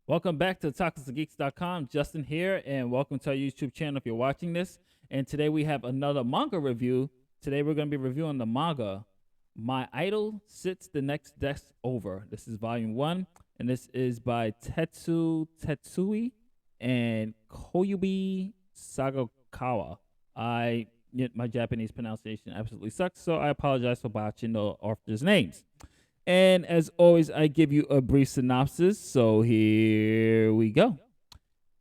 Welcome back to ToxicGeeks.com. Justin here, and welcome to our YouTube channel if you're watching this. And today we have another manga review. Today we're going to be reviewing the manga My Idol Sits the Next Desk Over. This is volume 1, and this is by Tetsui and Koyubi Sagakawa. My Japanese pronunciation absolutely sucks, so I apologize for botching the authors' names. And as always, I give you a brief synopsis, so here we go.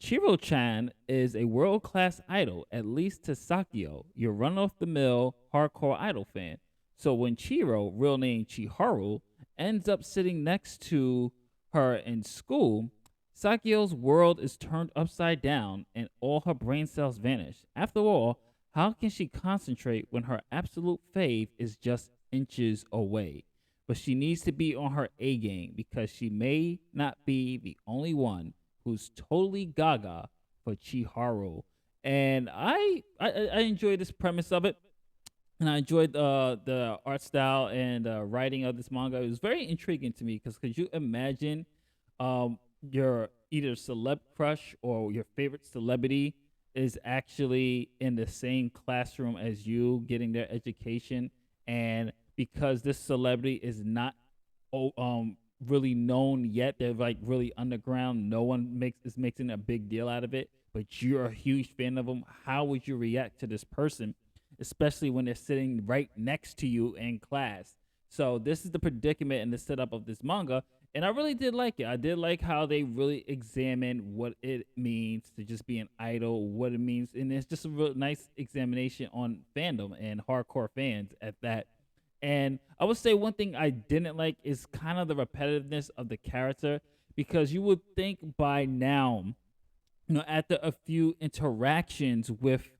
Chiro-chan is a world-class idol, at least to Sakio, your run-off-the-mill hardcore idol fan. So when Chiro, real name Chihiro, ends up sitting next to her in school, Sakio's world is turned upside down and all her brain cells vanish. After all, how can she concentrate when her absolute fave is just inches away? But she needs to be on her A game because she may not be the only one who's totally gaga for Chihiro. And I enjoyed this premise of it, and I enjoyed the art style and writing of this manga. It was very intriguing to me because could you imagine your either celeb crush or your favorite celebrity is actually in the same classroom as you, getting their education, and because this celebrity is not really known yet, they're like really underground. No one is making a big deal out of it, but you're a huge fan of them. How would you react to this person, especially when they're sitting right next to you in class? So this is the predicament and the setup of this manga, and I really did like it. I did like how they really examine what it means to just be an idol, what it means, and it's just a real nice examination on fandom and hardcore fans at that. And I would say one thing I didn't like is kind of the repetitiveness of the character, because you would think by now, after a few interactions with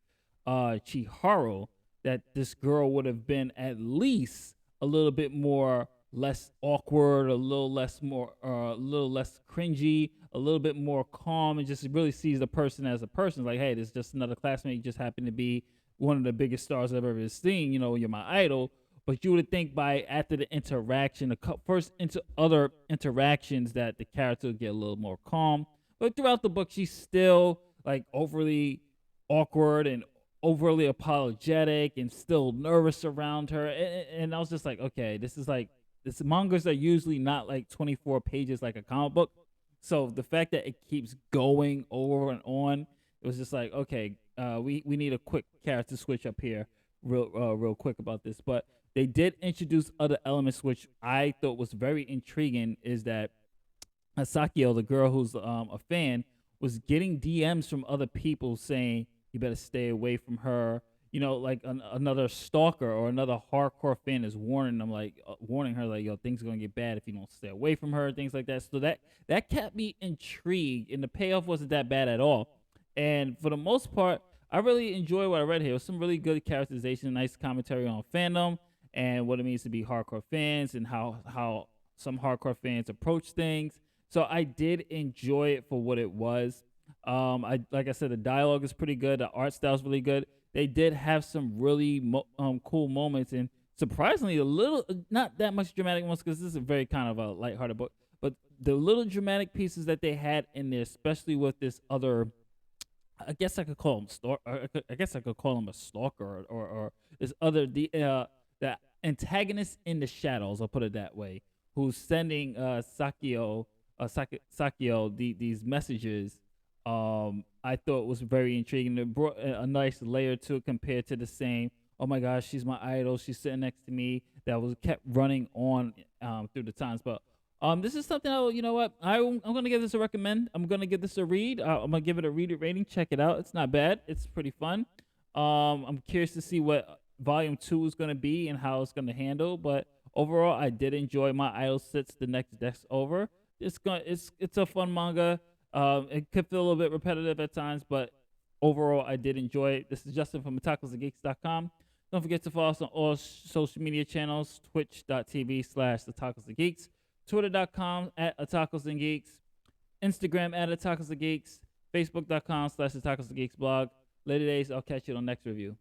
Chihiro, that this girl would have been at least a little bit more less awkward, a little less cringy, a little bit more calm, and just really sees the person as a person. Like, hey, this is just another classmate. You just happen to be one of the biggest stars I've ever seen. You're my idol. But you would think by after the interaction, other interactions, that the character would get a little more calm. But throughout the book, she's still like overly awkward and overly apologetic and still nervous around her. And I was just like, okay, this mangas are usually not like 24 pages like a comic book. So the fact that it keeps going over and on, it was just like, okay, we need a quick character switch up here real quick about this. But they did introduce other elements, which I thought was very intriguing, is that Sakio, the girl who's a fan, was getting DMs from other people saying, you better stay away from her. Like another stalker or another hardcore fan is warning her, like, yo, things are going to get bad if you don't stay away from her, things like that. So that kept me intrigued, and the payoff wasn't that bad at all. And for the most part, I really enjoyed what I read here. It was some really good characterization, nice commentary on fandom and what it means to be hardcore fans, and how some hardcore fans approach things. So I did enjoy it for what it was. Like I said, the dialogue is pretty good. The art style is really good. They did have some really cool moments, and surprisingly, not that much dramatic ones, because this is a very kind of a lighthearted book. But the little dramatic pieces that they had in there, especially with this other, I guess I could call him I guess I could call him a stalker, or this other the antagonist in the shadows, I'll put it that way, who's sending Sakio these messages. I thought was very intriguing. It brought a nice layer to it compared to the same, oh my gosh, she's my idol, she's sitting next to me, that was kept running on through the times. But this is something I'm gonna give this a recommend. I'm gonna give this a read. I'm gonna give it a read it rating. Check it out. It's not bad. It's pretty fun. I'm curious to see what volume 2 is gonna be and how it's gonna handle. But overall, I did enjoy My Idol Sits the Next Desk Over. It's a fun manga. It could feel a little bit repetitive at times, but overall, I did enjoy it. This is Justin from ToxicGeeks.com. Don't forget to follow us on all social media channels: twitch.tv/TheTacosTheGeeks, twitter.com @TacosandGeeks, Instagram @TacosTheGeeks, facebook.com /TheTacosTheGeeks blog. Later days, I'll catch you on the next review.